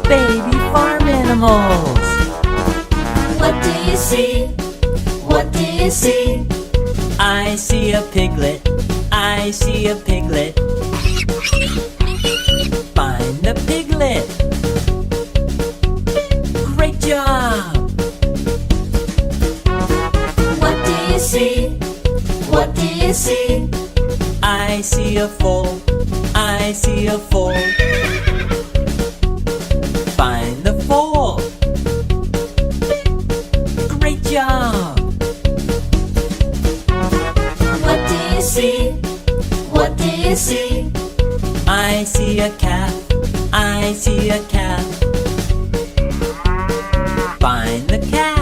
baby farm animals. What do you see? What do you see? I see a piglet, I see a piglet. Find the piglet. Great job! What do you see? What do you see? I see a foal, I see a foal. Find the foal. Great job! What do you see? What do you see? I see a calf, I see a calf. Find the calf.